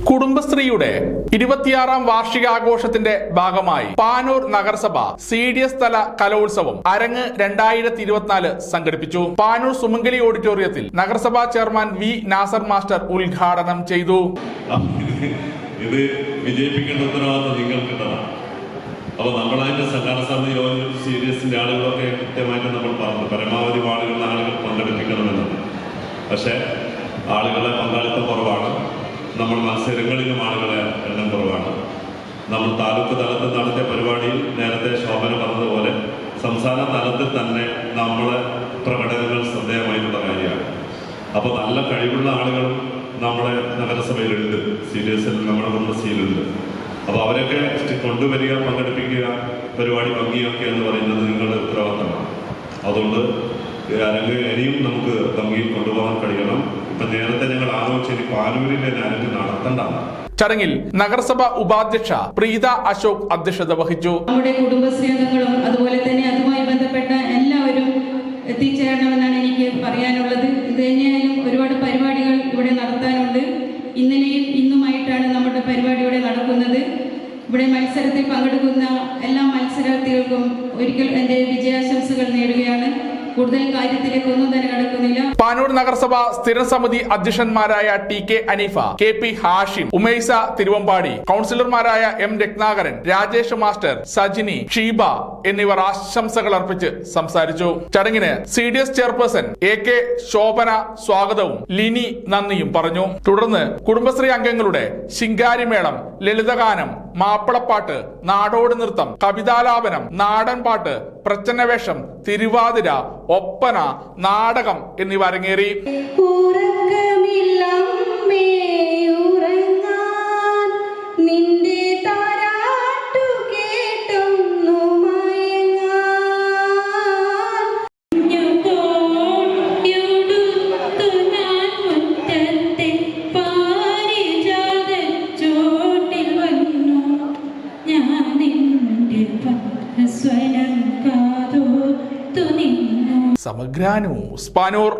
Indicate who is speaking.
Speaker 1: കുടുംബശ്രീയുടെ 26ാം വാർഷികാഘോഷത്തിന്റെ ഭാഗമായി പാനൂർ നഗരസഭ CDS തല കലോത്സവം അരങ്ങ് 2024 സംഘടിപ്പിച്ചു. പാനൂർ സുമംഗലി ഓഡിറ്റോറിയത്തിൽ നഗരസഭാ ചെയർമാൻ വി നാസർ മാസ്റ്റർ ഉദ്ഘാടനം ചെയ്തു.
Speaker 2: ഇത് വിജയിപ്പിക്കേണ്ട ഉത്തരവാദിത്വം നിങ്ങൾക്കുള്ളതാണ്. അപ്പോൾ നമ്മളതിന്റെ സംഘാടന സമിതി യോഗത്തിൽ CDSന്റെ ആളുകളൊക്കെ കൃത്യമായിട്ട് നമ്മൾ പറഞ്ഞു, പരമാവധി ആളുകൾ പങ്കെടുപ്പിക്കണമെന്നത്. പക്ഷേ ആളുകളെ പങ്കാളിത്തം കുറവാണ്. നമ്മൾ മത്സരങ്ങളിലും ആളുകളെ എണ്ണം കുറവാണ്. നമ്മൾ താലൂക്ക് തലത്തിൽ നടത്തിയ പരിപാടിയിൽ നേരത്തെ ശോഭന പറഞ്ഞതുപോലെ സംസ്ഥാന തലത്തിൽ തന്നെ നമ്മളെ പ്രകടനങ്ങൾ ശ്രദ്ധേയമായിട്ടുള്ള കാര്യമാണ്. അപ്പോൾ നല്ല കഴിവുള്ള ആളുകളും നമ്മുടെ നഗരസഭയിലുണ്ട്, CDSൽ നമ്മുടെ കുടുംബശ്രീയിലുണ്ട്. അപ്പോൾ അവരൊക്കെ കൊണ്ടുവരിക, പങ്കെടുപ്പിക്കുക, പരിപാടി ഭംഗിയാക്കുക എന്ന് പറയുന്നത് നിങ്ങളുടെ ഉത്തരവാദിത്തമാണ്. അതുകൊണ്ട് അരങ്ങ് ഇനിയും നമുക്ക് ഭംഗിയിൽ കൊണ്ടുപോകാൻ കഴിയണം. ഇപ്പൊ നേരത്തെ ഞങ്ങൾ ആലോചിച്ച് പാനൂരിന്റെ അരങ്ങ് നടത്തണ്ടാണ്.
Speaker 1: ചടങ്ങിൽ നഗരസഭ ഉപാധ്യക്ഷ പ്രീത അശോക് അധ്യക്ഷത വഹിച്ചു.
Speaker 3: നമ്മുടെ കുടുംബശ്രീ അംഗങ്ങളും അതുപോലെ തന്നെ അതുമായി ബന്ധപ്പെട്ട എല്ലാവരും എത്തിച്ചേരണമെന്നാണ് എനിക്ക് പറയാനുള്ളത്. ഇത് തന്നെയായാലും ഒരുപാട് പരിപാടികൾ ഇവിടെ നടത്താനുണ്ട്. ഇന്നലെയും ഇന്നുമായിട്ടാണ് നമ്മുടെ പരിപാടി ഇവിടെ നടക്കുന്നത്. ഇവിടെ മത്സരത്തിൽ പങ്കെടുക്കുന്ന എല്ലാ മത്സരാർത്ഥികൾക്കും ഒരിക്കൽ എൻ്റെ വിജയാശംസകൾ നേടുകയാണ്. കൂടുതൽ കാര്യത്തിലേക്ക് ഒന്നും തന്നെ കടക്കുന്നില്ല.
Speaker 1: പാനൂർ നഗരസഭ സ്ഥിരം സമിതി അധ്യക്ഷന്മാരായ TK അനീഫ, KP ഹാഷിം, ഉമൈസ തിരുവമ്പാടി, കൗൺസിലർമാരായ M രത്നാകരൻ, രാജേഷ് മാസ്റ്റർ, സജിനി, ഷീബ എന്നിവർ ആശംസകൾ അർപ്പിച്ച് സംസാരിച്ചു. ചടങ്ങിന് CDS ചെയർപേഴ്സൺ AK ശോഭന സ്വാഗതവും ലിനി നന്ദിയും പറഞ്ഞു. തുടർന്ന് കുടുംബശ്രീ അംഗങ്ങളുടെ ശിങ്കാരിമേളം, ലളിതഗാനം, മാപ്പിളപ്പാട്ട്, നാടോടി നൃത്തം, കവിതാലാപനം, നാടൻ പാട്ട്, പ്രച്ഛന്നവേഷം, തിരുവാതിര, ഒപ്പന, നാടകം എന്നിവ അരങ്ങേറി. സമഗ്ര ന്യൂസ് പാനൂർ.